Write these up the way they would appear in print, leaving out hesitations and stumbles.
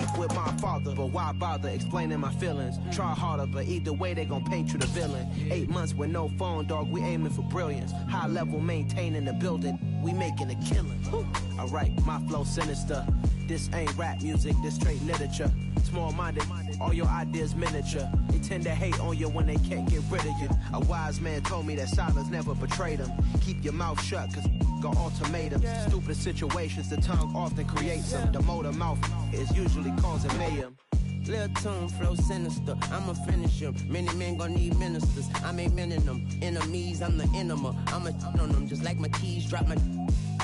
beef with my father, but why bother explaining my feelings? Try harder, but either way they gon' paint you the villain. 8 months with no phone, dog, we aiming for brilliance. High level maintaining the building, we making a killing. I write my flow sinister. This ain't rap music, this straight literature. Small-minded, all your ideas miniature. They tend to hate on you when they can't get rid of you. A wise man told me that silence never betrayed him. Keep your mouth shut, cause got ultimatums. Stupid situations, the tongue often creates them. The motor mouth is usually causing mayhem. Lil' tune, flow sinister, I'ma finish him. Many men gon' need ministers, I make men in them. Enemies, I'm the enema, I'ma on them. Just like my keys, drop my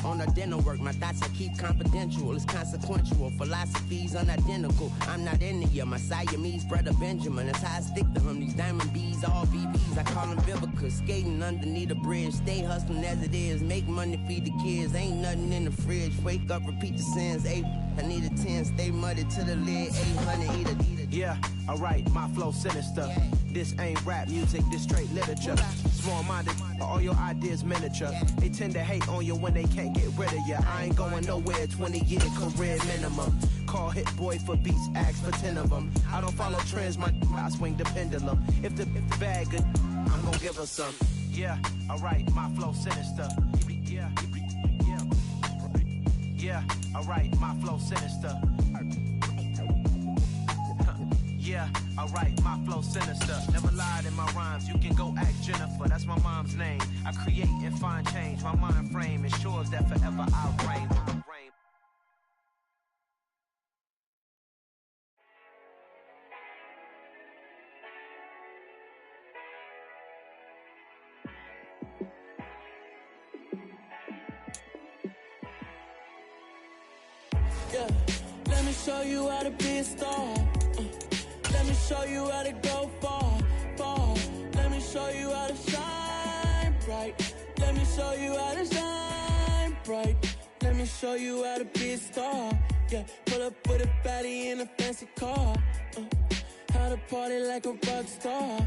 on the dinner work. My thoughts I keep confidential, it's consequential. Philosophies unidentical, I'm not into you. My Siamese brother Benjamin, that's how I stick to him. These diamond bees, all BBs, I call them Vivica. Skating underneath the bridge, stay hustling as it is. Make money, feed the kids, ain't nothing in the fridge. Wake up, repeat the sins, I need a 10, stay muddy to the lid, 800, eat a. Yeah, alright, my flow sinister. This ain't rap music, this straight literature. Small-minded, all your ideas miniature. They tend to hate on you when they can't get rid of you. I ain't going nowhere, 20-year career minimum. Call Hit Boy for beats, ask for 10 of them. I don't follow trends, I swing the pendulum. If the bag good, I'm gonna give her some. Yeah, alright, my flow sinister. Yeah, alright, my flow sinister. Yeah, alright, my flow sinister. Never lied in my rhymes, you can go ask Jennifer, that's my mom's name. I create and find change, my mind frame ensures that forever I'll reign. Yeah, let me show you how to be a star. Let me show you how to go far, far. Let me show you how to shine bright. Let me show you how to shine bright. Let me show you how to be a star. Yeah, pull up with a baddie in a fancy car. How to party like a rock star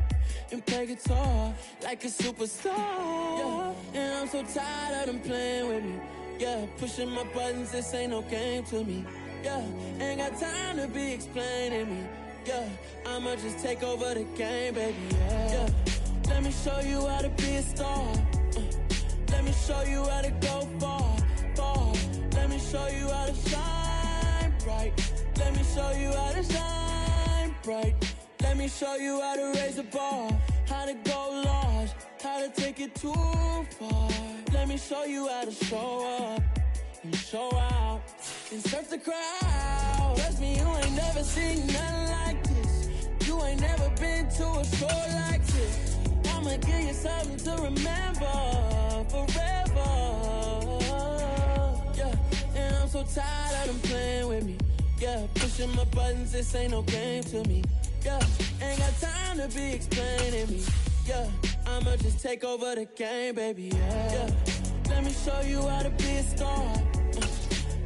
and play guitar like a superstar. Yeah, and I'm so tired of them playing with me. Yeah, pushing my buttons, this ain't no game to me. Yeah, ain't got time to be explaining me. Yeah, I'ma just take over the game, baby, yeah. Let me show you how to be a star. Let me show you how to go far, far. Let me show you how to shine bright. Let me show you how to shine bright. Let me show you how to raise the bar, how to go large, how to take it too far. Let me show you how to show up and show out and surf the crowd. Trust me, you ain't never seen nothing like this. You ain't never been to a show like this. I'ma give you something to remember forever. Yeah, and I'm so tired of them playing with me. Yeah, pushing my buttons, this ain't no game to me. Yeah, ain't got time to be explaining me. Yeah, I'ma just take over the game, baby, yeah. Let me show you how to be a star.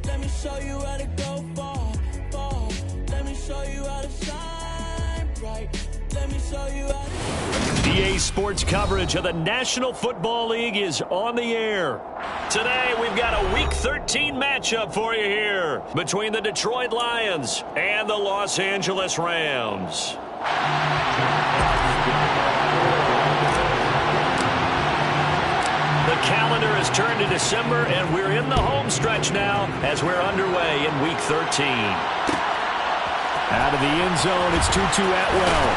Let me show you how to go far, far. Let me show you how to shine bright. Let me show you how to... EA Sports coverage of the National Football League is on the air. Today, we've got a Week 13 matchup for you here between the Detroit Lions and the Los Angeles Rams. The calendar has turned to December, and we're in the home stretch now as we're underway in Week 13. Out of the end zone, it's Tutu Atwell.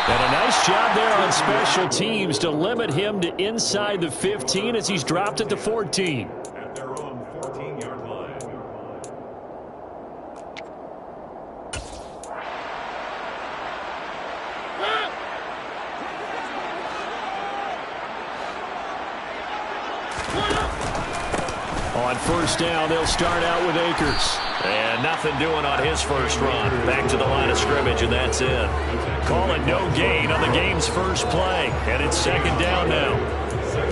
And a nice job there on special teams to limit him to inside the 15 as he's dropped at the 14. At their own 14-yard line. On first down, they'll start out with Akers. And nothing doing on his first run. Back to the line of scrimmage, and that's it. Call it no gain on the game's first play. And it's second down now.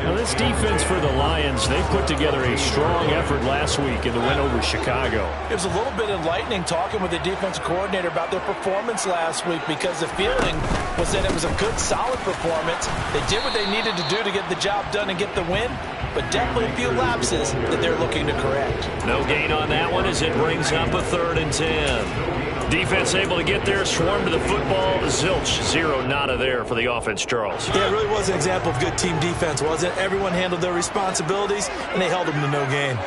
Now, this defense for the Lions, they put together a strong effort last week in the win over Chicago. It was a little bit enlightening talking with the defensive coordinator about their performance last week, because the feeling was that it was a good, solid performance. They did what they needed to do to get the job done and get the win, but definitely a few lapses that they're looking to correct. No gain on that one as it brings up a 3rd and 10. Defense able to get there, swarm to the football. Zilch, zero, nada there for the offense, Charles. Yeah, it really was an example of good team defense, wasn't it? Everyone handled their responsibilities, and they held them to no gain.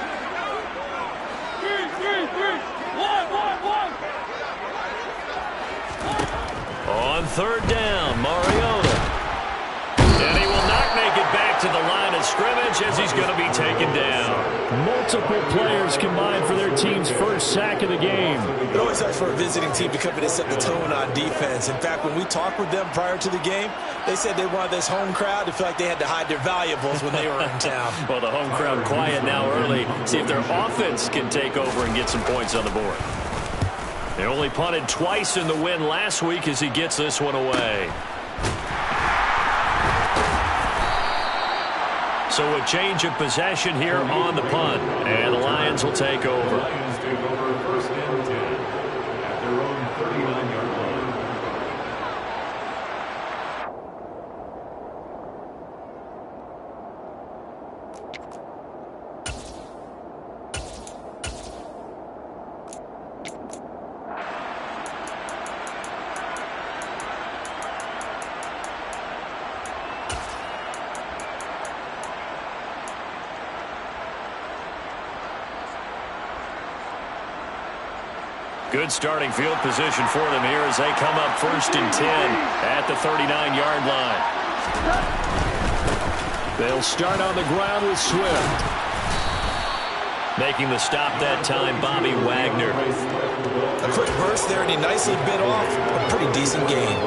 On third down, Mariota. And he will not make it back to the line of scrimmage as he's going to be taken down. Multiple players combined for their team's first sack of the game. It always helps for a visiting team to come in and set the tone on defense. In fact, when we talked with them prior to the game, they said they wanted this home crowd to feel like they had to hide their valuables when they were in town. Well, the home crowd quiet now early. See if their offense can take over and get some points on the board. They only punted twice in the win last week as he gets this one away. So a change of possession here on the punt, and the Lions will take over. The Lions take over first and 10 at their own 39-yard line. Good starting field position for them here as they come up first and 10 at the 39-yard line. They'll start on the ground with Swift. Making the stop that time, Bobby Wagner. A quick burst there, and he nicely bit off a pretty decent gain.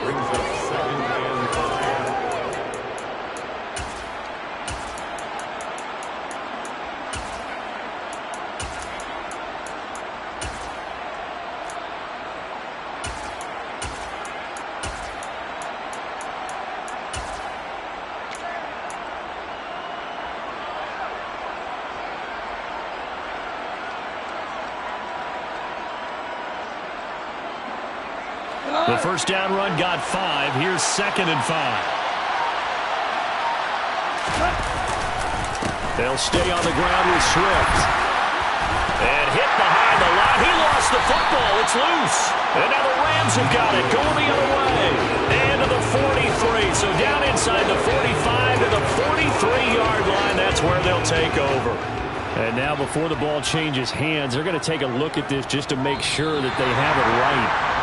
Brings up second and 5. The first down run got 5. Here's second and 5. They'll stay on the ground with Swift. And hit behind the line. He lost the football. It's loose. And now the Rams have got it. Going the other way. And to the 43. So down inside the 45 to the 43-yard line. That's where they'll take over. And now before the ball changes hands, they're going to take a look at this just to make sure that they have it right.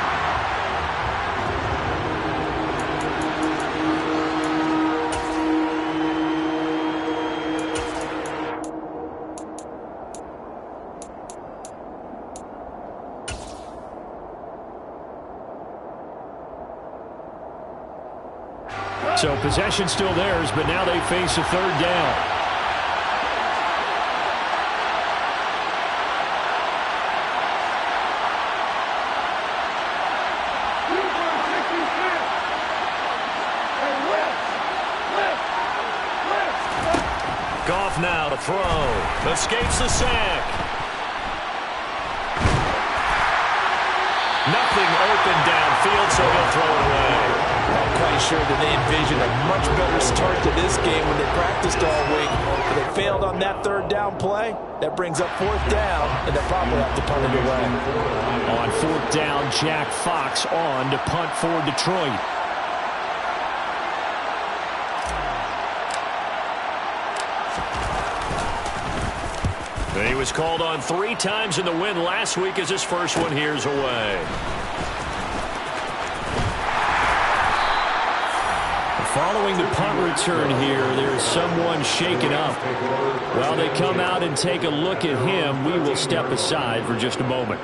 So possession still theirs, but now they face a third down. Goff now to throw. Escapes the sack. Nothing open downfield, so he'll throw it away. I'm quite sure that they envisioned a much better start to this game when they practiced all week. But they failed on that third down play. That brings up fourth down, and they'll probably have to punt it away. On fourth down, Jack Fox on to punt for Detroit. He was called on 3 times in the win last week as his first one here's away. Following the punt return here, there is someone shaken up. While they come out and take a look at him, we will step aside for just a moment.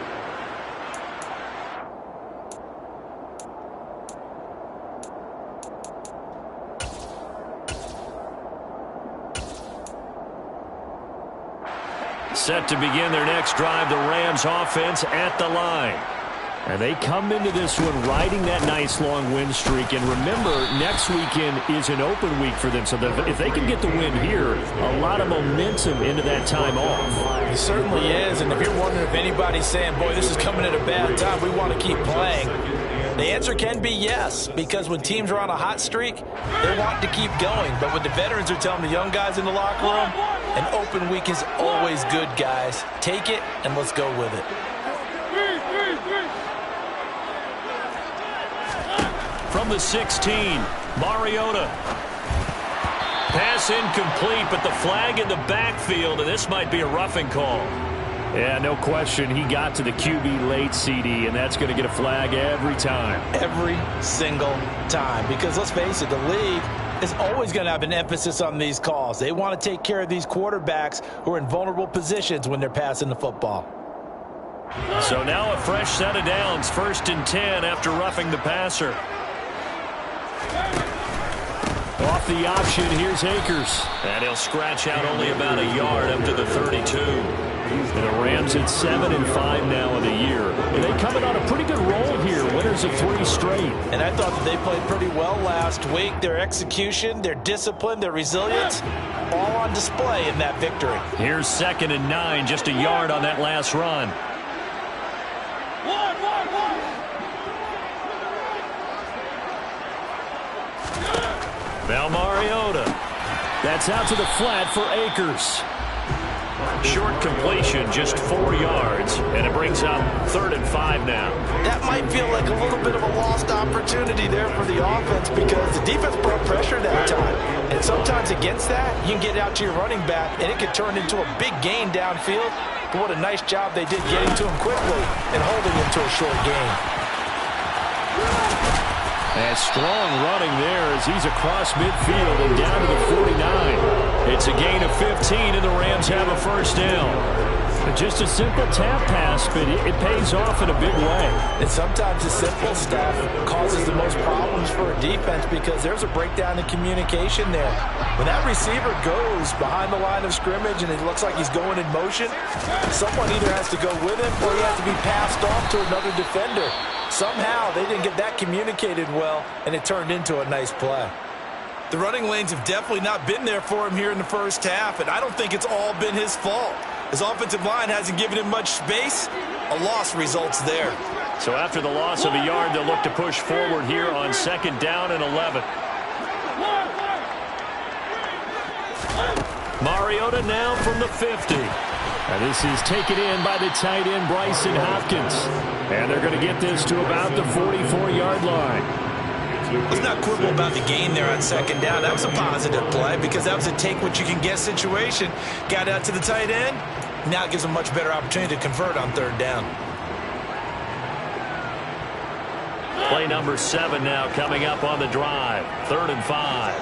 Set to begin their next drive, the Rams offense at the line. And they come into this one riding that nice long win streak. And remember, next weekend is an open week for them. So if they can get the win here, a lot of momentum into that time off. It certainly is. And if you're wondering if anybody's saying, boy, this is coming at a bad time, we want to keep playing, the answer can be yes. Because when teams are on a hot streak, they want to keep going. But what the veterans are telling the young guys in the locker room, an open week is always good, guys. Take it and let's go with it. from the 16. Mariota. Pass incomplete, but the flag in the backfield, and this might be a roughing call. Yeah, no question. He got to the QB late, CD, and that's going to get a flag every time. Every single time. Because let's face it, the league is always going to have an emphasis on these calls. They want to take care of these quarterbacks who are in vulnerable positions when they're passing the football. So now a fresh set of downs, 1st and 10 after roughing the passer. Off the option, here's Akers. And he'll scratch out only about a yard up to the 32. And the Rams at 7-5 now in the year. And they coming on a pretty good roll here, winners of 3 straight. And I thought that they played pretty well last week. Their execution, their discipline, their resilience, all on display in that victory. Here's 2nd and 9, just a yard on that last run. Now Mariota. That's out to the flat for Akers. Short completion, just 4 yards, and it brings up 3rd and 5 now. That might feel like a little bit of a lost opportunity there for the offense because the defense brought pressure that time. And sometimes against that, you can get out to your running back, and it could turn into a big gain downfield. But what a nice job they did getting to him quickly and holding him to a short gain. And strong running there as he's across midfield and down to the 49. It's a gain of 15, and the Rams have a 1st down. Just a simple tap pass, but it pays off in a big way. And sometimes the simple stuff causes the most problems for a defense because there's a breakdown in communication there. When that receiver goes behind the line of scrimmage and it looks like he's going in motion, someone either has to go with him or he has to be passed off to another defender. Somehow they didn't get that communicated well, and it turned into a nice play. The running lanes have definitely not been there for him here in the first half, and I don't think it's all been his fault. His offensive line hasn't given him much space. A loss results there. So after the loss of a yard, they'll look to push forward here on 2nd down and 11. Mariota now from the 50. And this is taken in by the tight end, Bryson Hopkins. And they're going to get this to about the 44-yard line. Let's not quibble about the gain there on 2nd down. That was a positive play because that was a take-what-you-can-get situation. Got out to the tight end. Now it gives a much better opportunity to convert on 3rd down. Play number 7 now coming up on the drive. 3rd and 5.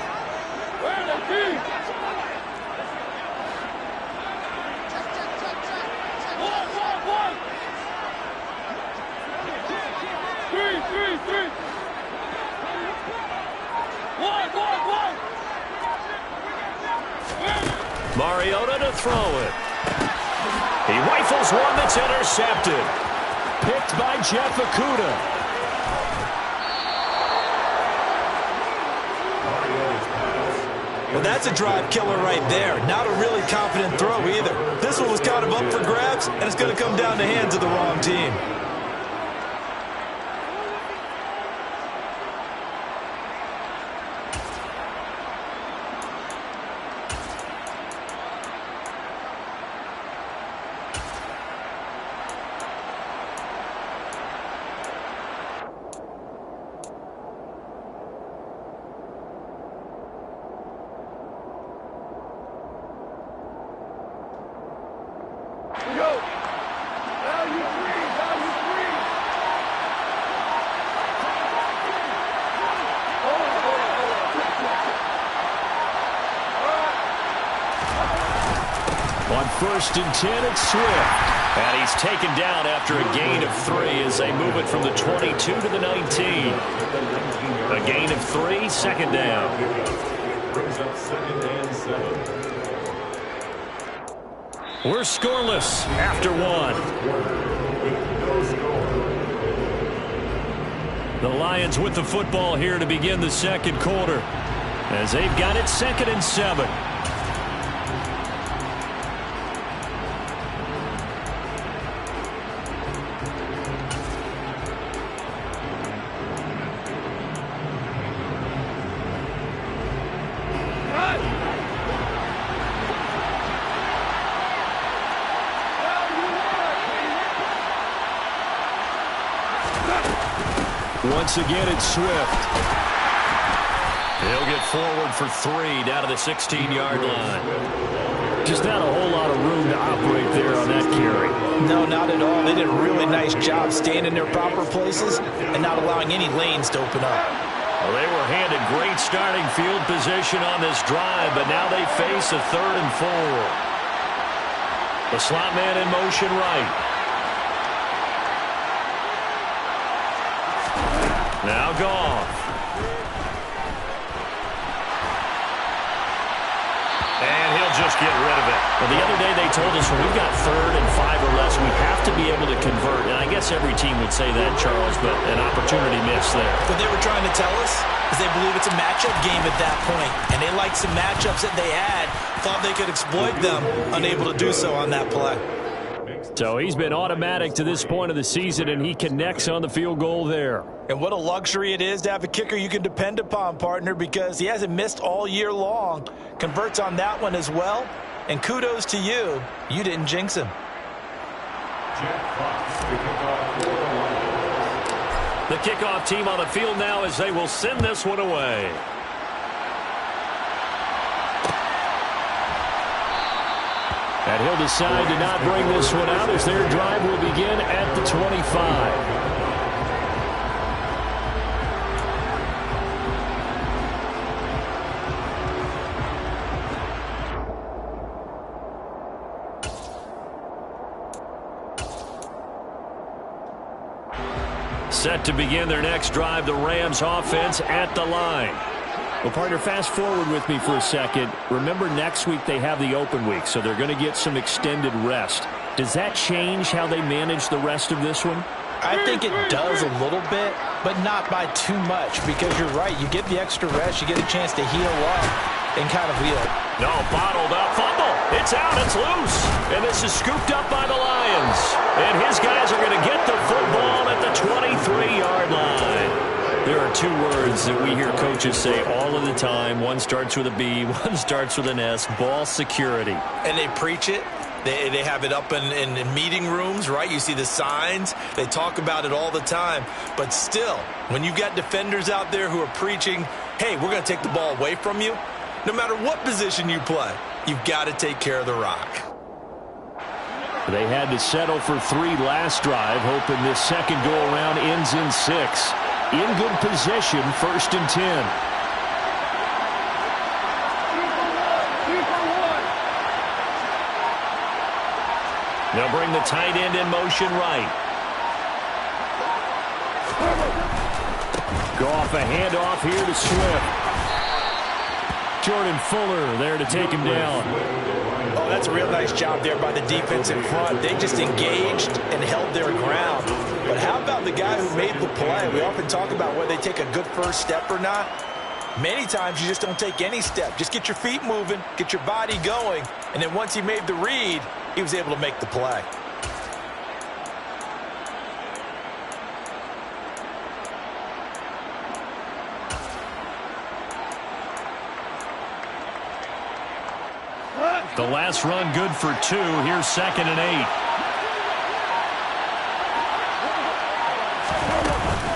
Mariota to throw it. He rifles one that's intercepted. Picked by Jeff Okudah. Well, that's a drive killer right there. Not a really confident throw either. This one was kind of up for grabs, and it's going to come down the hands of the wrong team. On 1st and 10, it's Swift. And he's taken down after a gain of 3 as they move it from the 22 to the 19. A gain of 3, 2nd down. Brings up 2nd and 7. We're scoreless after 1. The Lions with the football here to begin the 2nd quarter as they've got it 2nd and 7. Once again, it's Swift. He'll get forward for 3 down to the 16-yard line. Just not a whole lot of room to operate there on that carry. No, not at all. They did a really nice job staying in their proper places and not allowing any lanes to open up. Well, they were handed great starting field position on this drive, but now they face a 3rd and 4. The slot man in motion right. Now Goff. And he'll just get rid of it. Well, the other day they told us when we've got 3rd and 5 or less, we have to be able to convert. And I guess every team would say that, Charles, but an opportunity missed there. What they were trying to tell us is they believe it's a matchup game at that point. And they liked some matchups that they had, thought they could exploit them, unable to do so on that play. So he's been automatic to this point of the season, and he connects on the field goal there. And what a luxury it is to have a kicker you can depend upon, partner, because he hasn't missed all year long. Converts on that one as well. And kudos to you. You didn't jinx him. The kickoff team on the field now as they will send this one away. And he'll decide to not bring this one out as their drive will begin at the 25. Set to begin their next drive, the Rams offense at the line. Well, partner, fast forward with me for a second. Remember, next week they have the open week, so they're going to get some extended rest. Does that change how they manage the rest of this one? I think it does a little bit, but not by too much, because you're right. You get the extra rest, you get a chance to heal up and kind of heal. No, bottled up, fumble. It's out, it's loose. And this is scooped up by the Lions. And his guys are going to get the football at the 23-yard line. There are 2 words that we hear coaches say all of the time. One starts with a B, one starts with an S, ball security. And they preach it. They have it up in meeting rooms, right? You see the signs. They talk about it all the time. But still, when you got defenders out there who are preaching, hey, we're going to take the ball away from you, no matter what position you play, you've got to take care of the rock. They had to settle for 3 last drive, hoping this second go-around ends in 6. In good position, 1st and 10. They'll bring the tight end in motion right. Goff, a handoff here to Swift. Jordan Fuller there to take him down. Oh, that's a real nice job there by the defense in front. They just engaged and held their ground. But how about the guy who made the play? We often talk about whether they take a good first step or not. Many times you just don't take any step. Just get your feet moving, get your body going, and then once he made the read, he was able to make the play. The last run good for 2. Here's 2nd and 8.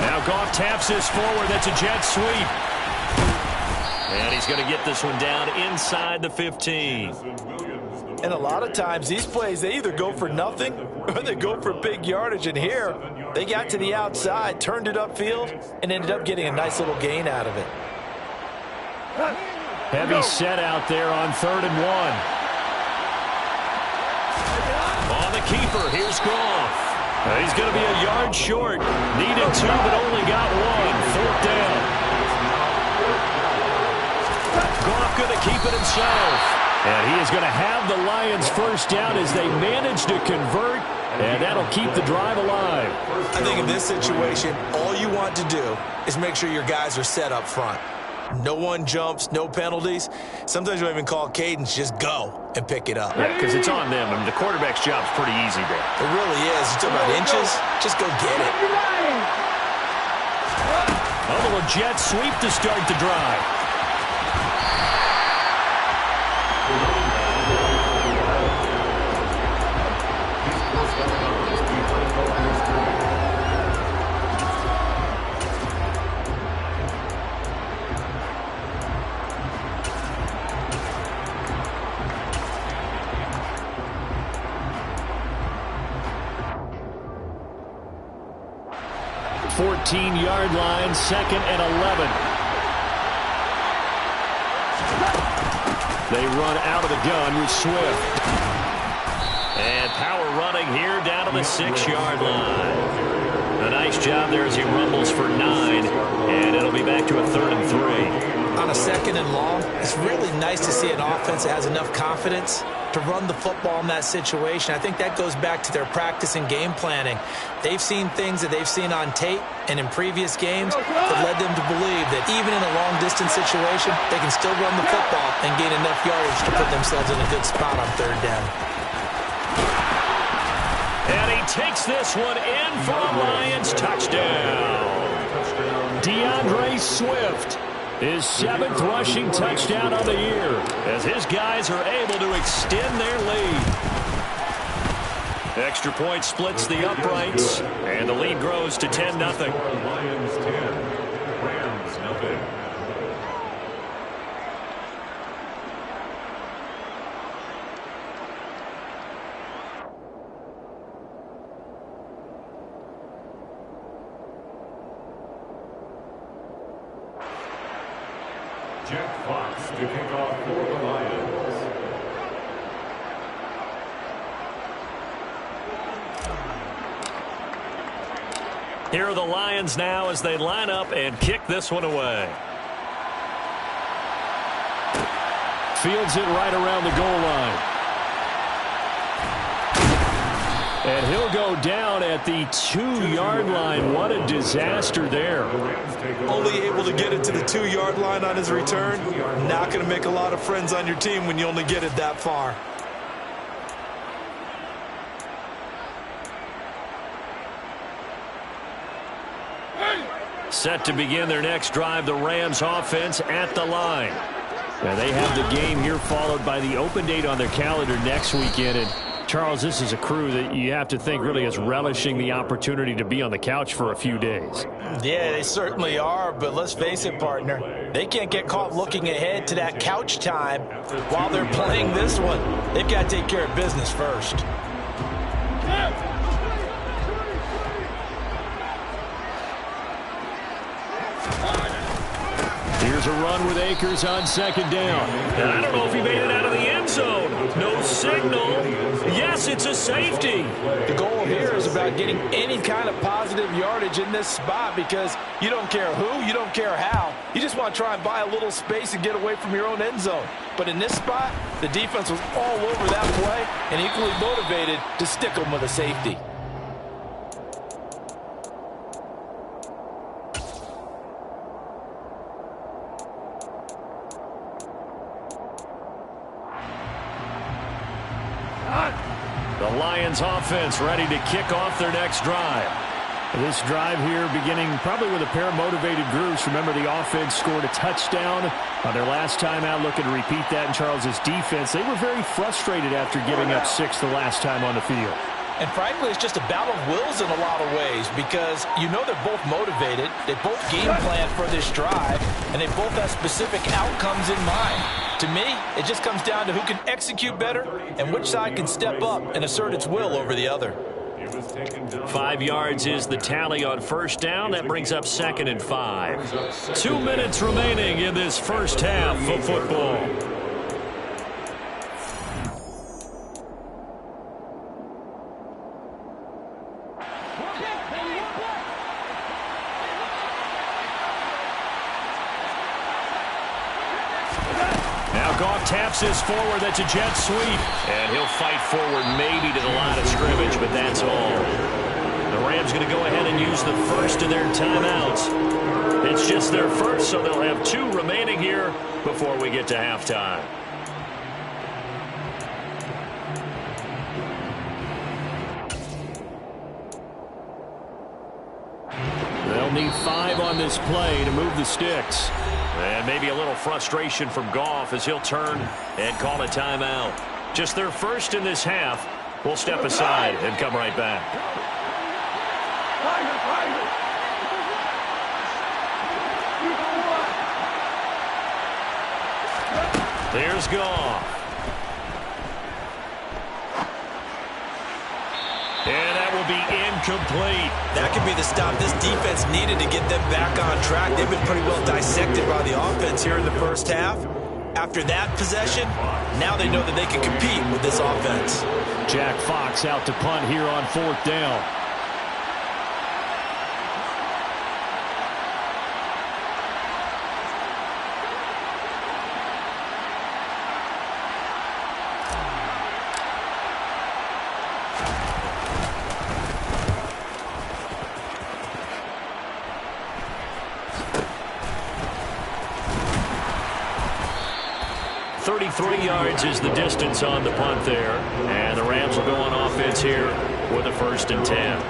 Now Goff taps this forward. That's a jet sweep. And he's going to get this one down inside the 15. And a lot of times these plays, they either go for nothing or they go for big yardage. And here, they got to the outside, turned it upfield, and ended up getting a nice little gain out of it. Heavy set out there on 3rd and 1. On the keeper, here's Goff. He's going to be a yard short. Needed 2, but only got 1. 4th down. Goff going to keep it himself. And he is going to have the Lions first down as they manage to convert, and that'll keep the drive alive. I think in this situation, all you want to do is make sure your guys are set up front. No one jumps, no penalties. Sometimes you don't even call cadence, just go and pick it up. Yeah, because it's on them. I mean, the quarterback's job's pretty easy there. It really is. You talk about inches, just go get it. A little jet sweep to start the drive. 14-yard line, 2nd and 11. They run out of the gun with Swift. And power running here down to the 6-yard line. A nice job there as he rumbles for 9, and it'll be back to a 3rd and 3. On a 2nd and long, it's really nice to see an offense that has enough confidence to run the football in that situation. I think that goes back to their practice and game planning. They've seen things that they've seen on tape and in previous games that led them to believe that even in a long-distance situation, they can still run the football and gain enough yardage to put themselves in a good spot on 3rd down. And he takes this one in for a Lions touchdown. DeAndre Swift, his 7th rushing touchdown on the year, as his guys are able to extend their lead. Extra point splits the uprights, and the lead grows to 10-0. Lions 10, Rams nothing. Jack Fox to kick off for the Lions. Here are the Lions now as they line up and kick this one away. Fields it right around the goal line. And he'll go down at the 2-yard line. What a disaster there. Only able to get it to the 2-yard line on his return. Not going to make a lot of friends on your team when you only get it that far. Set to begin their next drive, the Rams offense at the line. Now they have the game here followed by the open date on their calendar next weekend. And Charles, this is a crew that you have to think really is relishing the opportunity to be on the couch for a few days. Yeah, they certainly are, but let's face it, partner. They can't get caught looking ahead to that couch time while they're playing this one. They've got to take care of business first. Here's a run with Akers on 2nd down. And I don't know if he made it out of the end zone. No signal. Yes, it's a safety. The goal here is about getting any kind of positive yardage in this spot because you don't care who, you don't care how. You just want to try and buy a little space and get away from your own end zone. But in this spot, the defense was all over that play and equally motivated to stick them with a safety. The Lions offense ready to kick off their next drive. This drive here beginning probably with a pair of motivated groups. Remember, the offense scored a touchdown on their last time out, looking to repeat that in Charles's defense. They were very frustrated after giving up 6 the last time on the field. And frankly, it's just a battle of wills in a lot of ways because you know they're both motivated, they both game plan for this drive, and they both have specific outcomes in mind. To me, it just comes down to who can execute better and which side can step up and assert its will over the other. 5 yards is the tally on 1st down. That brings up 2nd and 5. 2 minutes remaining in this first half of football. Goff taps this forward. That's a jet sweep. And he'll fight forward maybe to the line of scrimmage, but that's all. The Rams going to go ahead and use the first of their timeouts. It's just their first, so they'll have 2 remaining here before we get to halftime. They'll need 5 on this play to move the sticks. And maybe a little frustration from Goff as he'll turn and call a timeout. Just their first in this half. We'll step aside and come right back. There's Goff. And that will be incomplete. That could be the stop this defense needed to get them back on track. They've been pretty well dissected by the offense here in the first half. After that possession, now they know that they can compete with this offense. Jack Fox out to punt here on 4th down. Yards is the distance on the punt there, and the Rams will go on offense here with a 1st and 10.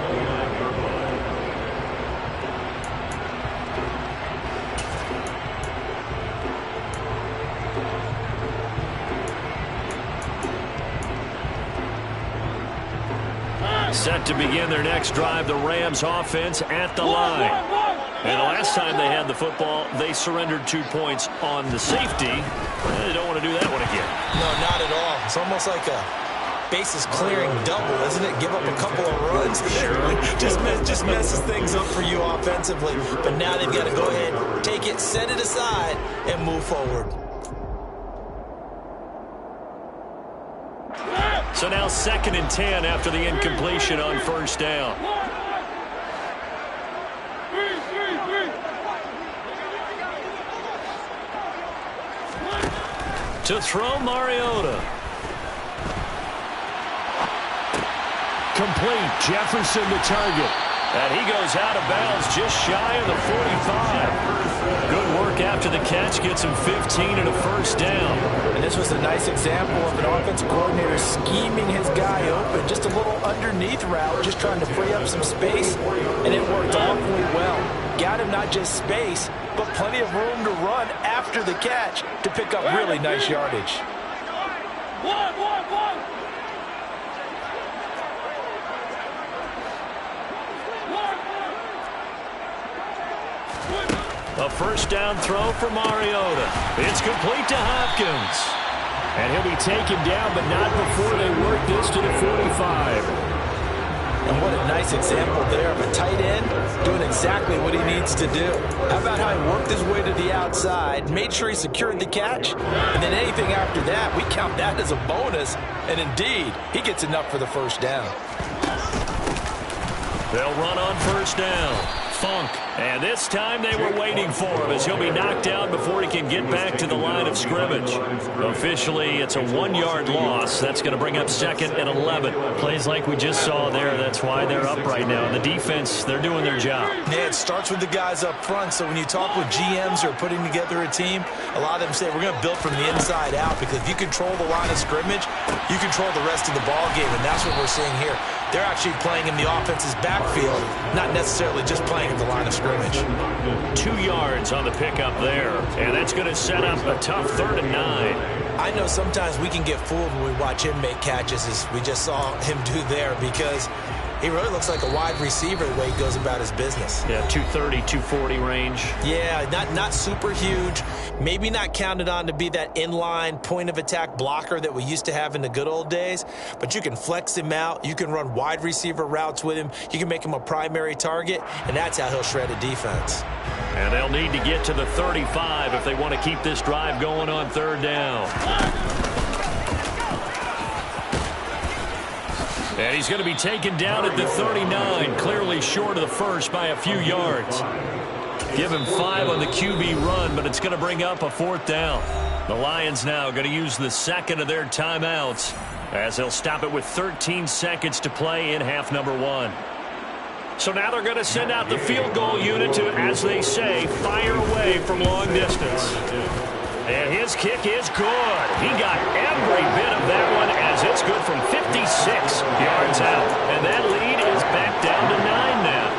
Set to begin their next drive, the Rams offense at the line. And the last time they had the football, they surrendered 2 points on the safety. They don't want to do that one again. No, not at all. It's almost like a bases clearing double, isn't it? Give up a couple of runs. Sure. just messes things up for you offensively. But now they've got to go ahead, take it, set it aside, and move forward. So now 2nd and 10 after the incompletion on 1st down. To throw, Mariota. Complete. Jefferson the target. And he goes out of bounds just shy of the 45. Good work after the catch. Gets him 15 and a 1st down. And this was a nice example of an offensive coordinator scheming his guy open. Just a little underneath route, just trying to free up some space. And it worked awfully well. Got him not just space, but plenty of room to run after the catch to pick up really nice yardage. A 1st down throw for Mariota. It's complete to Hopkins. And he'll be taken down, but not before they work this to the 45. And what a nice example there of a tight end doing exactly what he needs to do. How about how he worked his way to the outside, made sure he secured the catch, and then anything after that, we count that as a bonus. And indeed, he gets enough for the 1st down. They'll run on 1st down. Funk. And this time they were waiting for him as he'll be knocked down before he can get back to the line of scrimmage. Officially, it's a 1-yard loss. That's going to bring up 2nd and 11. Plays like we just saw there. That's why they're up right now. The defense, they're doing their job. Yeah, it starts with the guys up front. So when you talk with GMs who are putting together a team, a lot of them say we're going to build from the inside out, because if you control the line of scrimmage, you control the rest of the ball game, and that's what we're seeing here. They're actually playing in the offense's backfield, not necessarily just playing at the line of scrimmage. 2 yards on the pickup there, and that's going to set up a tough 3rd and 9. I know sometimes we can get fooled when we watch him make catches, as we just saw him do there, because he really looks like a wide receiver the way he goes about his business. Yeah, 230, 240 range. Yeah, not super huge. Maybe not counted on to be that inline point-of-attack blocker that we used to have in the good old days. But you can flex him out. You can run wide receiver routes with him. You can make him a primary target, and that's how he'll shred a defense. And they'll need to get to the 35 if they want to keep this drive going on 3rd down. And he's going to be taken down at the 39, clearly short of the 1st by a few yards. Give him 5 on the QB run, but it's going to bring up a 4th down. The Lions now going to use the 2nd of their timeouts, as they'll stop it with 13 seconds to play in half number 1. So now they're going to send out the field goal unit to, as they say, fire away from long distance. And his kick is good. He got every bit of that one, as it's good from 56 yards out. And that lead is back down to 9 now.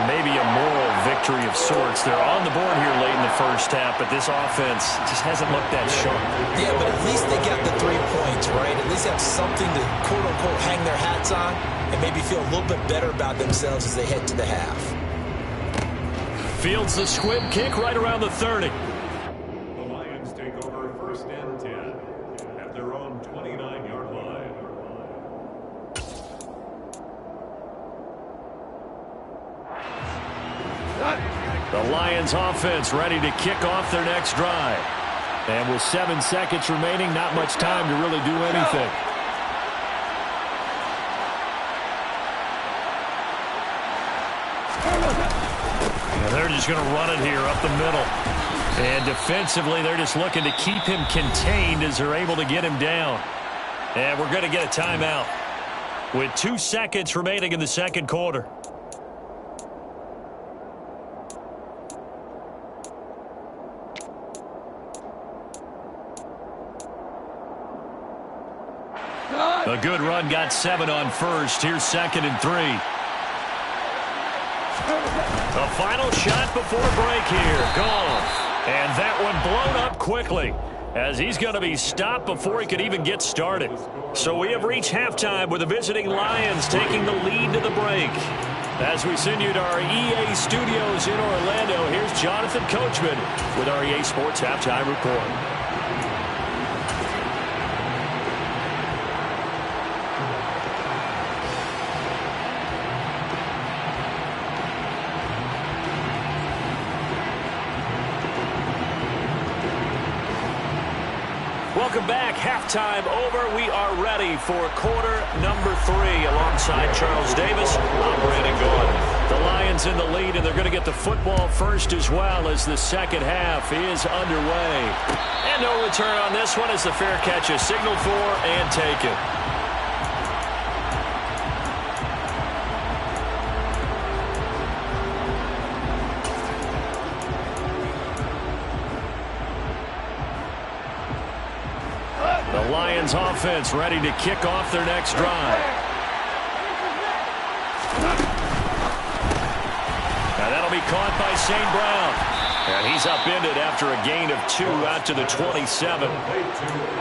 Maybe a moral victory of sorts. They're on the board here late in the first half, but this offense just hasn't looked that sharp. Yeah, but at least they got the 3 points, right? At least have something to, quote-unquote, hang their hats on and maybe feel a little bit better about themselves as they head to the half. Fields the squib kick right around the 30. Take over 1st and 10 at their own 29-yard line. Lions offense ready to kick off their next drive. And with 7 seconds remaining, not much time to really do anything. And they're just going to run it here up the middle. And defensively, they're just looking to keep him contained as they're able to get him down. And we're going to get a timeout with 2 seconds remaining in the second quarter. A good run, got 7 on first. Here's 2nd and 3. A final shot before break here. Gone. And that one blown up quickly as he's going to be stopped before he could even get started. So we have reached halftime with the visiting Lions taking the lead to the break. As we send you to our EA studios in Orlando, here's Jonathan Coachman with our EA Sports Halftime Report. Welcome back. Halftime over. We are ready for quarter number 3 alongside Charles Davis. I'm Brandon Gaudin. The Lions in the lead, and they're going to get the football first as well as the second half is underway. And no return on this one as the fair catch is signaled for and taken. Lions offense ready to kick off their next drive. Now that'll be caught by St. Brown. And he's upended after a gain of 2 out to the 27.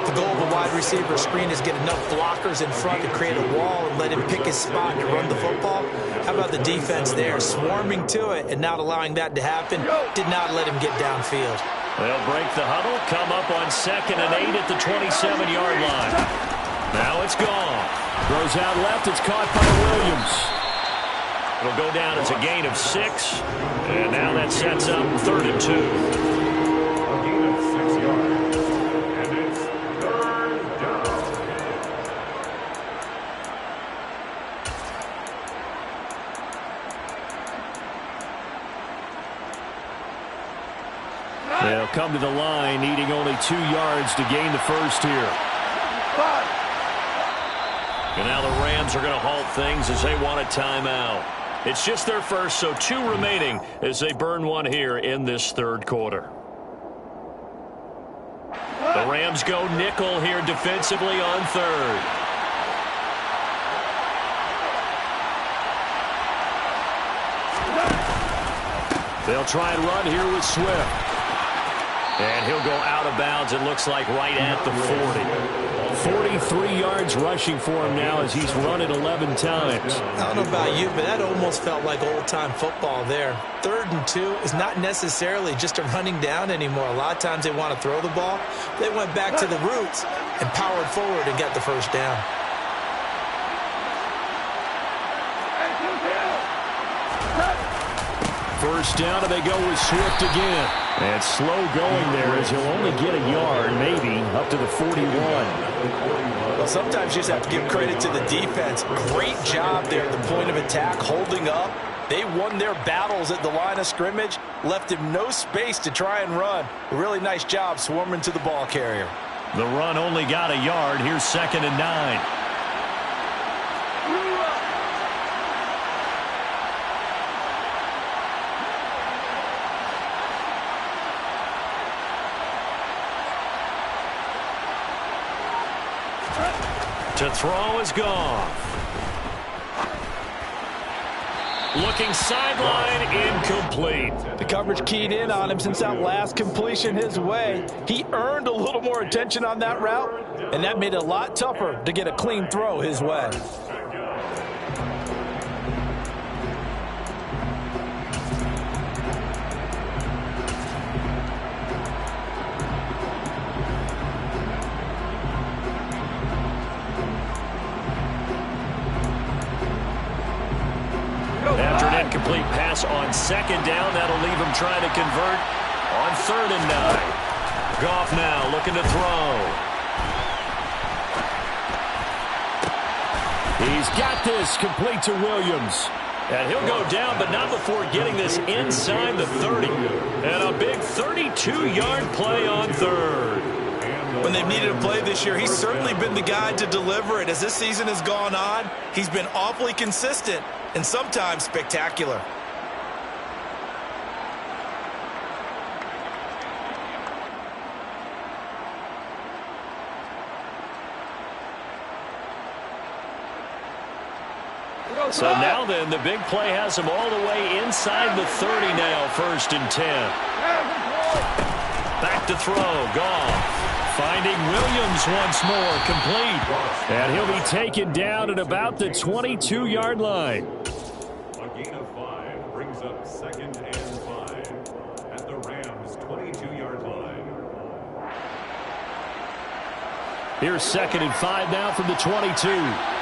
The goal of a wide receiver screen is get enough blockers in front to create a wall and let him pick his spot to run the football. How about the defense there, swarming to it and not allowing that to happen? Did not let him get downfield. They'll break the huddle, come up on 2nd and 8 at the 27-yard line. Now it's gone. Throws out left. It's caught by Williams. It'll go down as a gain of 6. And now that sets up 3rd and 2. A gain of 6 yards. And it's 3rd down. They'll come to the line, needing only 2 yards to gain the first here. And now the Rams are going to halt things as they want a timeout. It's just their first, so 2 remaining as they burn one here in this 3rd quarter. The Rams go nickel here defensively on 3rd. They'll try and run here with Swift. And he'll go out of bounds, it looks like, right at the 40. 43 yards rushing for him now as he's run it 11 times. I don't know about you, but that almost felt like old-time football there. 3rd and 2 is not necessarily just a running down anymore. A lot of times they want to throw the ball. They went back to the roots and powered forward and got the first down. First down, and they go with Swift again. And slow going there as he'll only get a yard, maybe, up to the 41. Well, sometimes you just have to give credit to the defense. Great job there at the point of attack, holding up. They won their battles at the line of scrimmage, left him no space to try and run. A really nice job swarming to the ball carrier. The run only got a yard. Here's 2nd and 9. To throw is gone. Looking sideline, incomplete. The coverage keyed in on him since that last completion his way. He earned a little more attention on that route, and that made it a lot tougher to get a clean throw his way. After an incomplete pass on second down, that'll leave him trying to convert on 3rd and 9. Goff now looking to throw. He's got this complete to Williams. And he'll go down, but not before getting this inside the 30. And a big 32-yard play on 3rd. When they've needed a play this year, he's certainly been the guy to deliver it. As this season has gone on, he's been awfully consistent and sometimes spectacular. So now then, the big play has him all the way inside the 30 now, 1st and 10. Back to throw, Goff. Finding Williams once more, complete. And he'll be taken down at about the 22-yard line. A gain of 5 brings up 2nd and 5 at the Rams' 22-yard line. Here's 2nd and 5 now from the 22.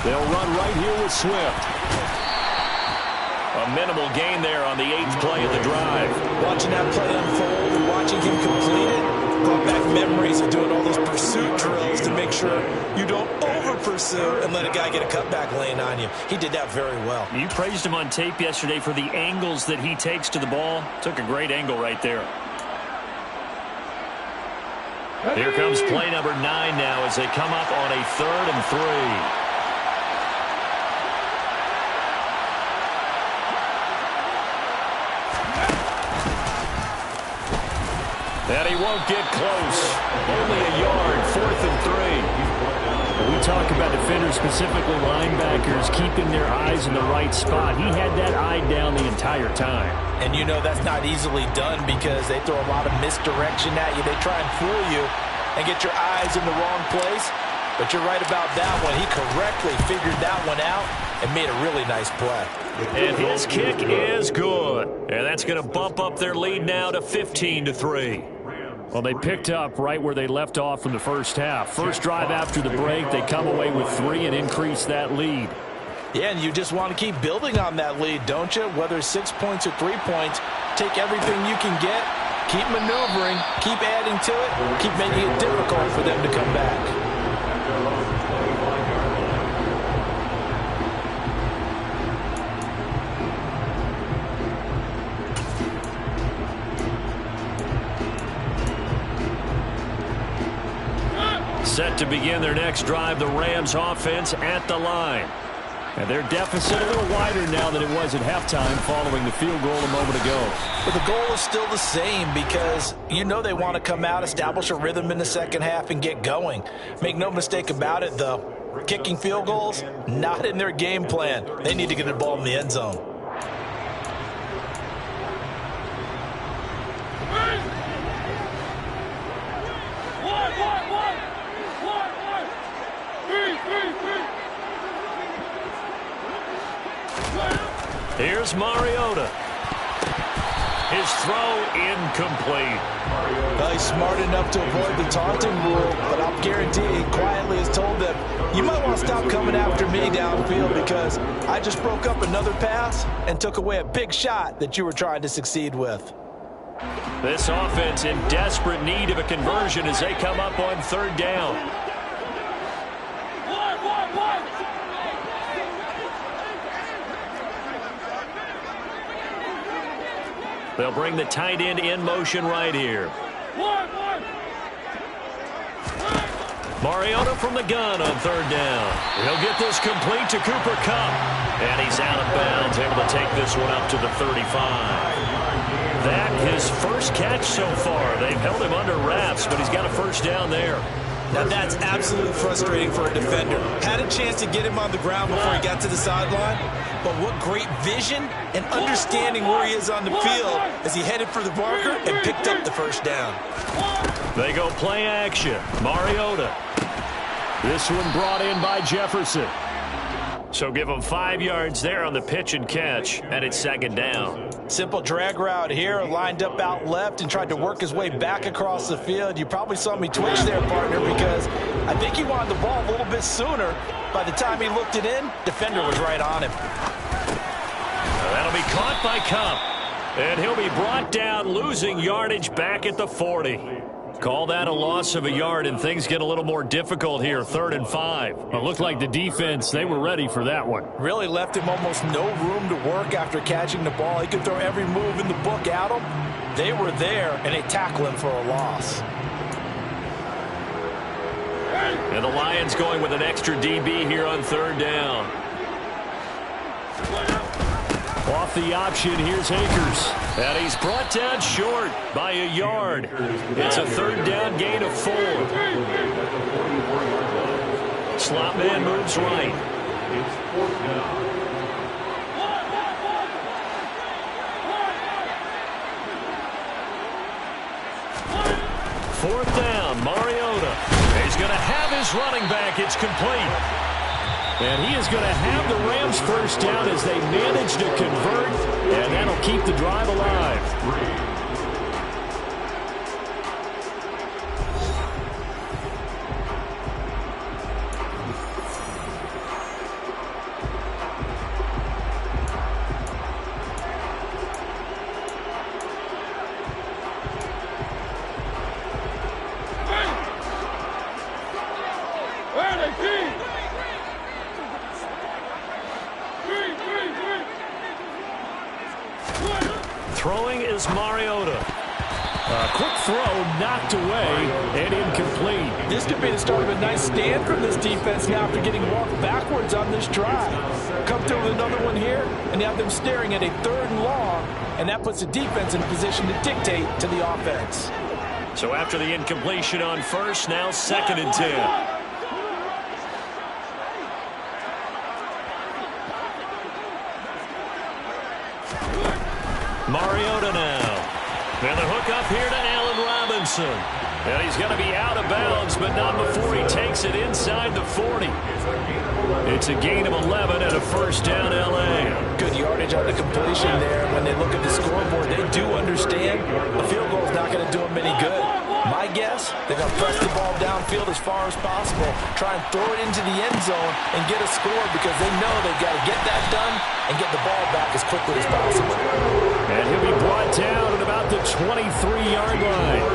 They'll run right here with Swift. A minimal gain there on the 8th play of the drive. Watching that play unfold and watching him complete it brought back memories of doing all those pursuit drills to make sure you don't over-pursue and let a guy get a cutback lane on you. He did that very well. You praised him on tape yesterday for the angles that he takes to the ball. Took a great angle right there. Here comes play number 9 now as they come up on a 3rd and 3. And he won't get close. Only a yard, 4th and 3. We talk about defenders, specifically linebackers, keeping their eyes in the right spot. He had that eye down the entire time. And you know that's not easily done because they throw a lot of misdirection at you. They try and fool you and get your eyes in the wrong place. But you're right about that one. He correctly figured that one out and made a really nice play. And his kick is good. And that's going to bump up their lead now to 15-3. Well, they picked up right where they left off from the first half. First drive after the break, they come away with 3 and increase that lead. Yeah, and you just want to keep building on that lead, don't you? Whether it's 6 points or 3 points, take everything you can get, keep maneuvering, keep adding to it, keep making it difficult for them to come back. Set to begin their next drive, the Rams offense at the line. And their deficit a little wider now than it was at halftime following the field goal a moment ago. But the goal is still the same because you know they want to come out, establish a rhythm in the second half, and get going. Make no mistake about it, though. Kicking field goals, not in their game plan. They need to get the ball in the end zone. Here's Mariota. His throw incomplete. Well, he's smart enough to avoid the taunting rule, but I'll guarantee he quietly has told them, you might want to stop coming after me downfield because I just broke up another pass and took away a big shot that you were trying to succeed with. This offense in desperate need of a conversion as they come up on 3rd down. They'll bring the tight end in motion right here. Mariota from the gun on 3rd down. He'll get this complete to Cooper Kupp. And he's out of bounds, able to take this one up to the 35. That his first catch so far. They've held him under wraps, but he's got a first down there. Now that's absolutely frustrating for a defender. Had a chance to get him on the ground before he got to the sideline, but what great vision and understanding where he is on the field as he headed for the marker and picked up the first down. They go play action. Mariota. This one brought in by Jefferson. So give them 5 yards there on the pitch and catch, and it's second down. Simple drag route here, lined up out left and tried to work his way back across the field. You probably saw me twitch there, partner, because I think he wanted the ball a little bit sooner. By the time he looked it in, defender was right on him. That'll be caught by Kupp, and he'll be brought down, losing yardage back at the 40. Call that a loss of a yard, and things get a little more difficult here, 3rd and 5. It looked like the defense, they were ready for that one. Really left him almost no room to work after catching the ball. He could throw every move in the book at him. They were there, and they tackle him for a loss. And the Lions going with an extra DB here on 3rd down. Off the option, here's Akers. And he's brought down short by a yard. It's a 3rd down gain of 4. Slot man moves right. It's 4th down. Fourth down, Mariota. He's going to have his running back. It's complete. And he is going to have the Rams first down as they manage to convert, and that'll keep the drive alive. Throwing is Mariota. A quick throw knocked away and incomplete. This could be the start of a nice stand from this defense now after getting walked backwards on this drive. Come through with another one here, and you have them staring at a 3rd and long, and that puts the defense in a position to dictate to the offense. So after the incompletion on first, now 2nd and 10. Mariota now. And the hook up here to Allen Robinson. And he's going to be out of bounds, but not before he takes it inside the 40. It's a gain of 11 and a first down, L.A. Good yardage on the completion there. When they look at the scoreboard, they do understand a field goal is not going to do them any good. My guess, they're going to press the ball downfield as far as possible, try and throw it into the end zone and get a score because they know they've got to get that done and get the ball back as quickly as possible. And he'll be brought down at about the 23-yard line.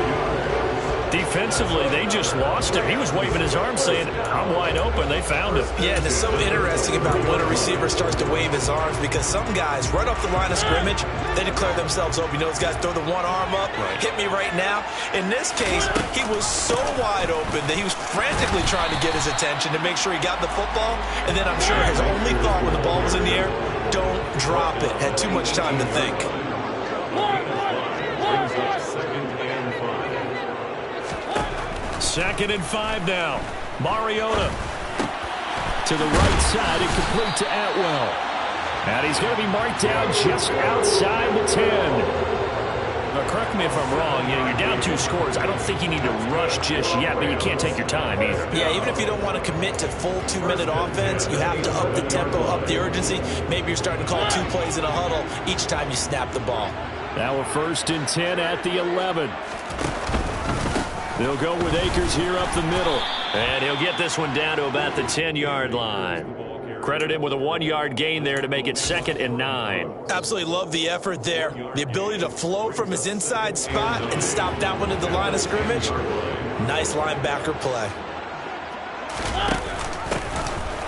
Defensively, they just lost him. He was waving his arm saying, I'm wide open. They found him. Yeah, and it's so interesting about when a receiver starts to wave his arms because some guys, right off the line of scrimmage, they declare themselves open. You know, those guys throw the one arm up, hit me right now. In this case, he was so wide open that he was frantically trying to get his attention to make sure he got the football. And then I'm sure his only thought when the ball was in the air, don't drop it. Had too much time to think. Brings up 2nd and 5. 2nd and 5 now. Mariota. To the right side and complete to Atwell. And he's going to be marked down just outside the 10. Now, correct me if I'm wrong. You know, you're down 2 scores. I don't think you need to rush just yet, but you can't take your time either. Yeah, even if you don't want to commit to full 2-minute offense, you have to up the tempo, up the urgency. Maybe you're starting to call 2 plays in a huddle each time you snap the ball. Now we're 1st and 10 at the 11. They'll go with Akers here up the middle. And he'll get this one down to about the 10-yard line. Credit him with a 1-yard gain there to make it 2nd and 9. Absolutely love the effort there. The ability to flow from his inside spot and stop that one at the line of scrimmage. Nice linebacker play.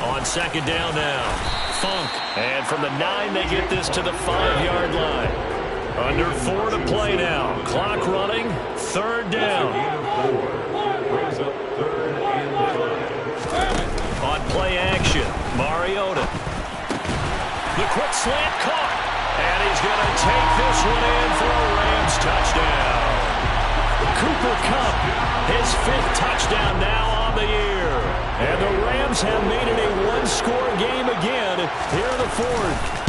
On 2nd down now. Funk. And from the 9, they get this to the 5-yard line. Under 4 to play now. Clock running. 3rd down. Brings up 3rd and 5. On play action, Mariota. The quick slant caught. And he's going to take this one in for a Rams touchdown. Cooper Kupp, his 5th touchdown now on the year. And the Rams have made it a 1-score game again here in the 4th.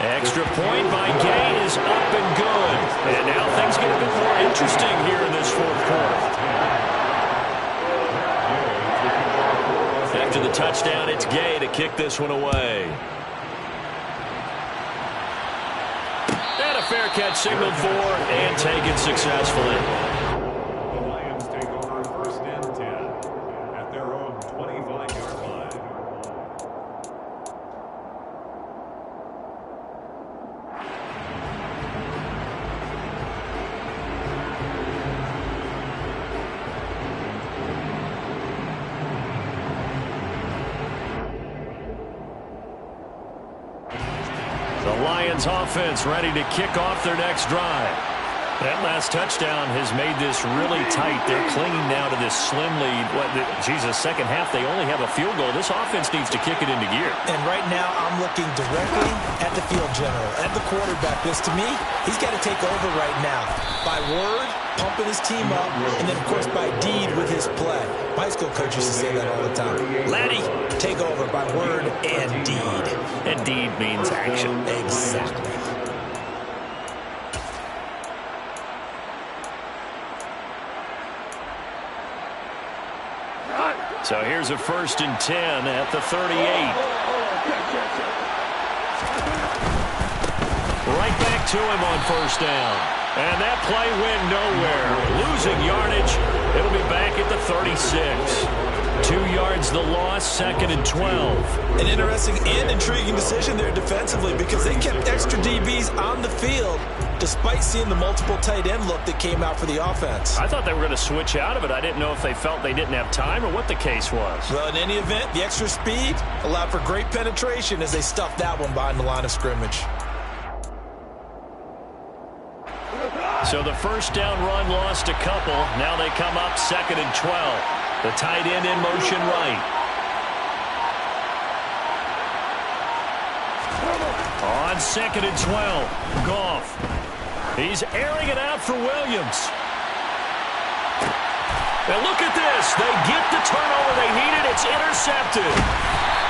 Extra point by Gay is up and good. And now things get a bit more interesting here in this 4th quarter. after the touchdown. It's Gay to kick this one away. And a fair catch signaled for and taken successfully. The Lions take over 1st and 10 at their own 25-yard line. The Lions offense ready to kick off their next drive. That last touchdown has made this really tight. They're clinging now to this slim lead. Second half, they only have a field goal. This offense needs to kick it into gear. And right now, I'm looking directly at the field general, at the quarterback. Because to me, he's got to take over right now. By word, pumping his team up, and then, of course, by deed with his play. My high school coach used to say that all the time. Laddie, take over by word and deed. And deed means action. Exactly. So here's a 1st and 10 at the 38. Right back to him on 1st down. And that play went nowhere. Losing yardage. It'll be back at the 36. 2 yards the loss, 2nd and 12. An interesting and intriguing decision there defensively because they kept extra DBs on the field despite seeing the multiple tight end look that came out for the offense. I thought they were going to switch out of it. I didn't know if they felt they didn't have time or what the case was. Well, in any event, the extra speed allowed for great penetration as they stuffed that one behind the line of scrimmage. So the 1st down run lost a couple. Now they come up 2nd and 12. The tight end in motion right. On 2nd and 12, Goff. He's airing it out for Williams. And look at this. They get the turnover they needed. It's intercepted.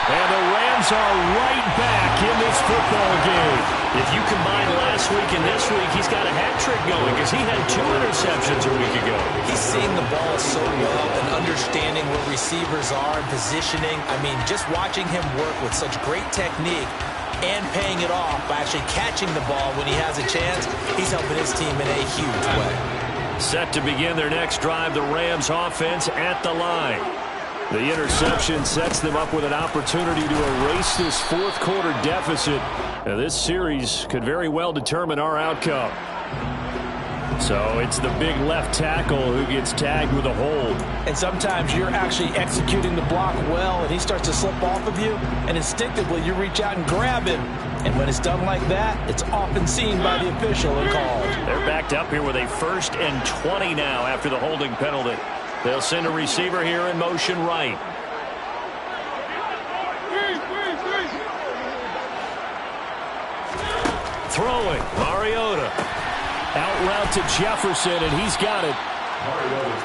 And the Rams are right back in this football game. If you combine last week and this week, he's got a hat trick going because he had 2 interceptions a week ago. He's seeing the ball so well and understanding where receivers are and positioning. I mean, just watching him work with such great technique and paying it off by actually catching the ball when he has a chance, he's helping his team in a huge way. Set to begin their next drive, the Rams offense at the line. The interception sets them up with an opportunity to erase this 4th quarter deficit. Now, this series could very well determine our outcome. So it's the big left tackle who gets tagged with a hold. And sometimes you're actually executing the block well and he starts to slip off of you, and instinctively you reach out and grab him. And when it's done like that, it's often seen by the official and called. They're backed up here with a 1st and 20 now after the holding penalty. They'll send a receiver here in motion right. Throwing, Mariota. Out route to Jefferson, and he's got it.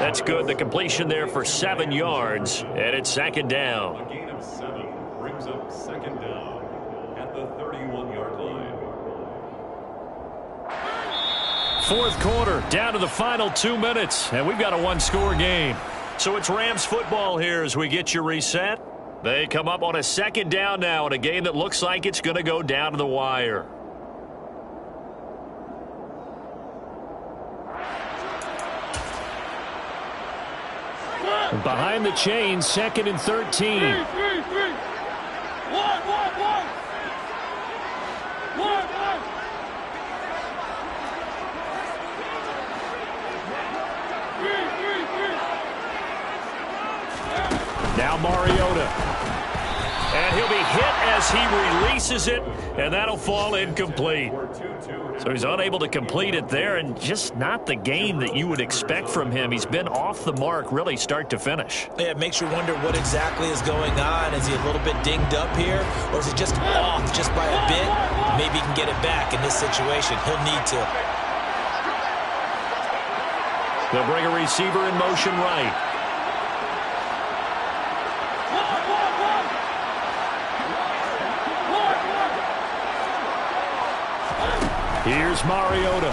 That's good. The completion there for 7 yards, and it's 2nd down. A gain of 7 brings up 2nd down at the 31-yard line. 4th quarter, down to the final 2 minutes, and we've got a 1-score game. So it's Rams football here as we get you reset. They come up on a 2nd down now in a game that looks like it's going to go down to the wire. Behind the chain, 2nd and 13. Now Mariota. And he'll be hit as he releases it, and that'll fall incomplete. So he's unable to complete it there, and just not the game that you would expect from him. He's been off the mark really start to finish. Yeah, it makes you wonder what exactly is going on. Is he a little bit dinged up here, or is it just off just by a bit? Maybe he can get it back in this situation. He'll need to. They'll bring a receiver in motion right. Here's Mariota.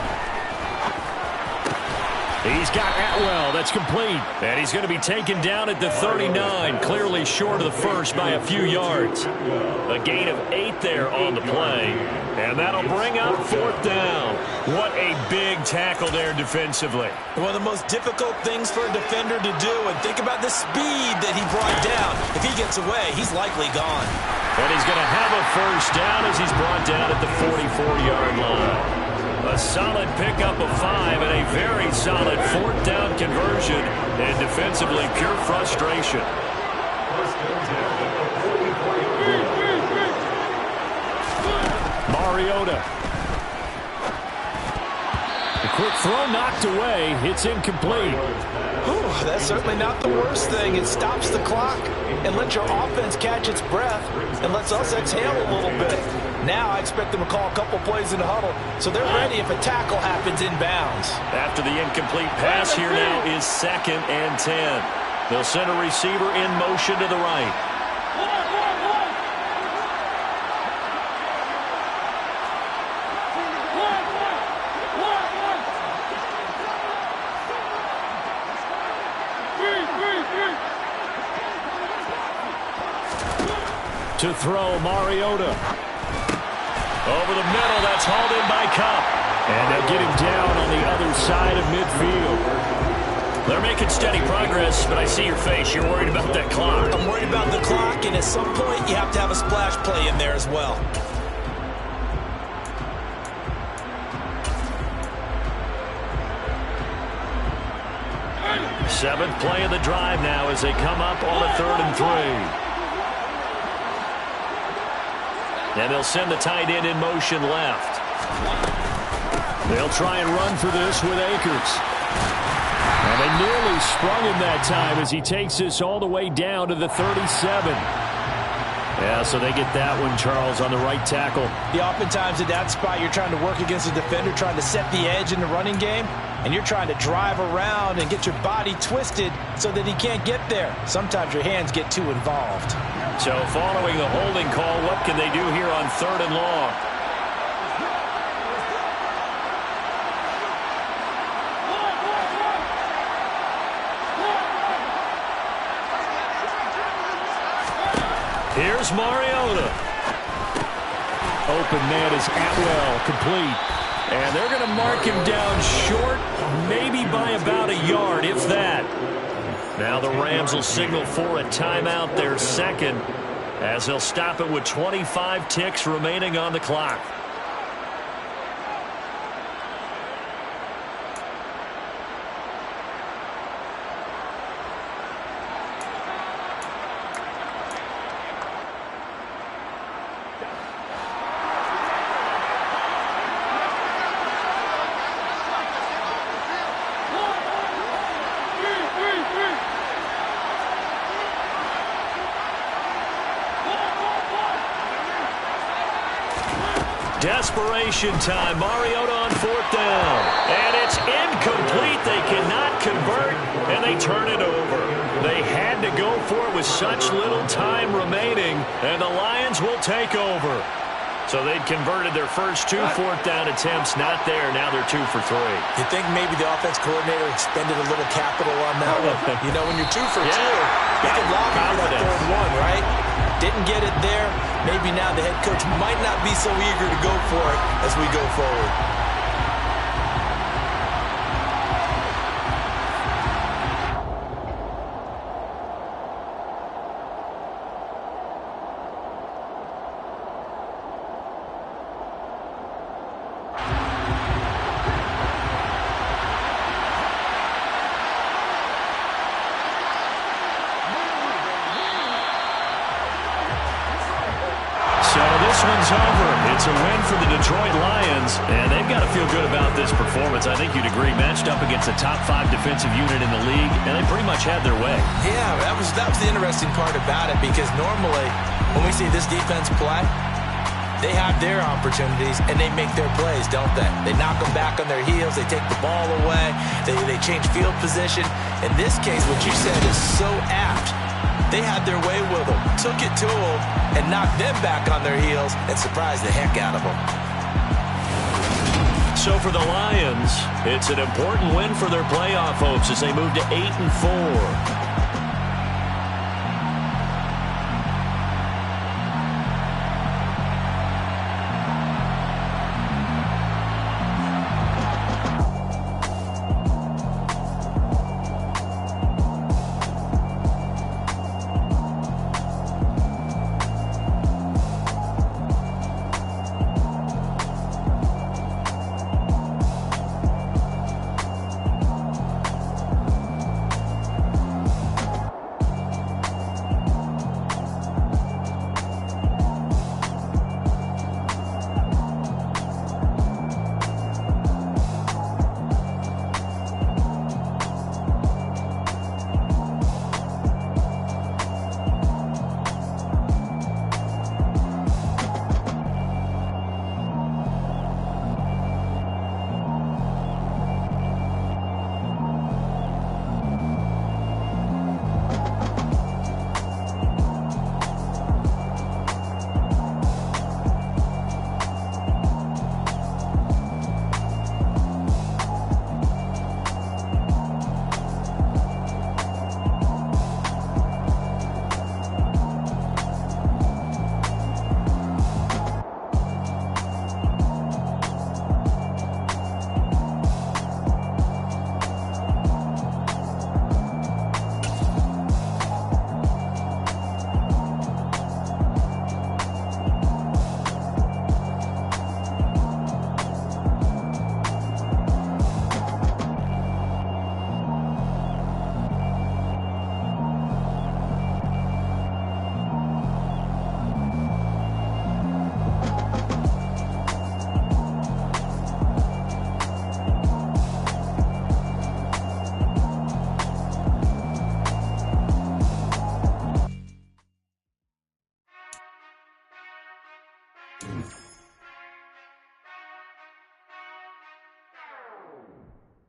He's got Atwell. That's complete. And he's going to be taken down at the 39, clearly short of the first by a few yards. A gain of 8 there on the play. And that'll bring up 4th down. What a big tackle there defensively. One of the most difficult things for a defender to do. And think about the speed that he brought down. If he gets away, he's likely gone. And he's going to have a 1st down as he's brought down at the 44-yard line. A solid pickup of 5 and a very solid 4th down conversion. And defensively, pure frustration. Mariota. The quick throw knocked away. It's incomplete. Whew, that's certainly not the worst thing. It stops the clock and lets your offense catch its breath and lets us exhale a little bit. Now I expect them to call a couple plays in the huddle, so they're ready if a tackle happens inbounds. After the incomplete pass, here now is 2nd and 10. They'll send a receiver in motion to the right. To throw, Mariota. Over the middle, that's hauled in by Kupp. And they'll get him down on the other side of midfield. They're making steady progress, but I see your face. You're worried about that clock. I'm worried about the clock, and at some point, you have to have a splash play in there as well. Seventh play of the drive now as they come up on a 3rd and 3. And they'll send the tight end in motion left. They'll try and run for this with Akers. And they nearly sprung him that time as he takes this all the way down to the 37. Yeah, so they get that one, Charles, on the right tackle. Yeah, oftentimes at that spot, you're trying to work against a defender, trying to set the edge in the running game, and you're trying to drive around and get your body twisted so that he can't get there. Sometimes your hands get too involved. So following the holding call, what can they do here on 3rd and long? Here's Mariota. Open man is Atwell, complete. And they're going to mark him down short, maybe by about a yard, if that. Now the Rams will signal for a timeout, their 2nd, as they'll stop it with 25 ticks remaining on the clock. Desperation time. Mariota on 4th down. And it's incomplete. They cannot convert, and they turn it over. They had to go for it with such little time remaining, and the Lions will take over. So they'd converted their first 2 4th down attempts. Not there. Now they're 2 for 3. You think maybe the offense coordinator expended a little capital on that one? You know, when you're 2 for 2, you can lock it for that 3rd one, right? Didn't get it there. Maybe now the head coach might not be so eager to go for it as we go forward. This one's over. It's a win for the Detroit Lions, and they've got to feel good about this performance. I think you'd agree, matched up against a top 5 defensive unit in the league, and they pretty much had their way. Yeah, that was the interesting part about it, because normally when we see this defense play, they have their opportunities, and they make their plays, don't they? They knock them back on their heels. They take the ball away. They change field position. In this case, what you said is so apt. They had their way with them, took it to them, and knocked them back on their heels and surprised the heck out of them. So for the Lions, it's an important win for their playoff hopes as they move to 8-4.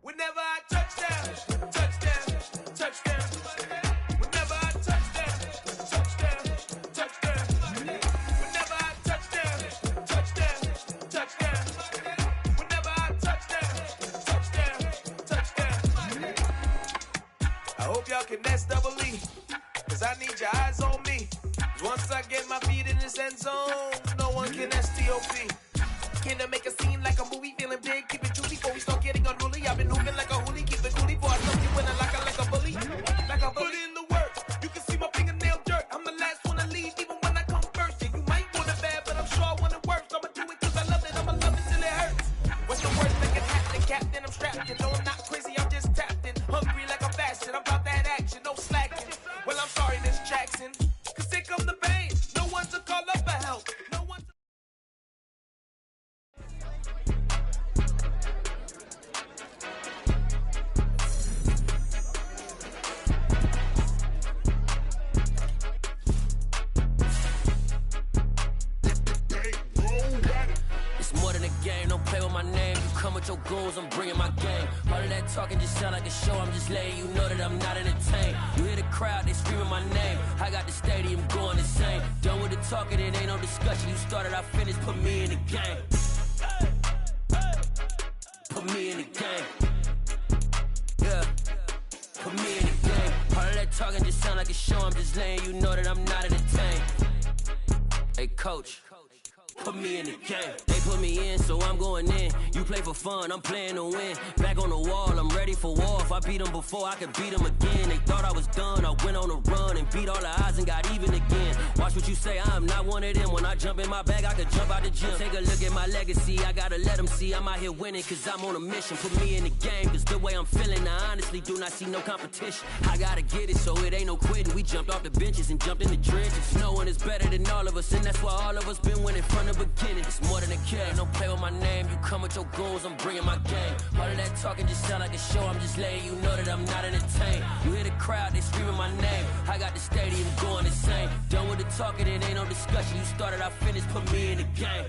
Whenever I touchdown, touchdown, touchdown. Whenever I touchdown, touchdown, touchdown. Whenever I touchdown, touchdown, touchdown. Whenever I touchdown, touchdown, touchdown. I hope y'all can nest double E, cause I need your eyes on me. Once I get my feet in this end zone, no one can STOP. Can I make a scene like a movie, feeling big, keep it juicy before we start getting unruly. I've been moving like a hoolie, keep it coolie before I start you when I like a bully. Like a bully in the work, you can see my fingernail dirt. I'm the last one to leave, even when I come first. Yeah, you might want it bad, but I'm sure I want it worse. I'ma do it cause I love it, I'ma love it till it hurts. What's the worst that can happen, Captain? I'm strapped in, no I'm not crazy, I'm just tapped in. Hungry like a bastard, I'm about that action, no slacking. Well, I'm sorry, Miss Jackson, cause here come the pain. No one to call up for help. No one to... Your goals, I'm bringing my game. All of that talking just sound like a show. I'm just letting you know that I'm not entertained. You hear the crowd, they screaming my name. I got the stadium going insane. Done with the talking, it ain't no discussion. You started, I finished, put me in the game. Put me in the game. Yeah, put me in the game. All of that talking just sound like a show. I'm just letting you know that I'm not entertained. Hey, coach, put me in the game. They put me in, so I'm going in. You play for fun, I'm playing to win. Back on the wall, I'm ready for war. If I beat them before, I could beat them again. They thought I was done, I went on a run and beat all the odds and got even again. Watch what you say, I'm not one of them. When I jump in my bag, I could jump out the gym. Take a look at my legacy, I gotta let them see I'm out here winning, cause I'm on a mission. Put me in the game, cause the way I'm feeling, I honestly do not see no competition. I gotta get it, so it ain't no quitting. We jumped off the benches and jumped in the trenches. No one is better than all of us, and that's why all of us been winning from the beginning. It's more than a kill, don't play with my name. You come with your goals, I'm bringing my game. All of that talking just sound like a show. I'm just letting you know that I'm not entertained. You hear the crowd, they screaming my name. I got the stadium going insane. Done with the talking, it ain't no discussion. You started, I finished, put me in the game.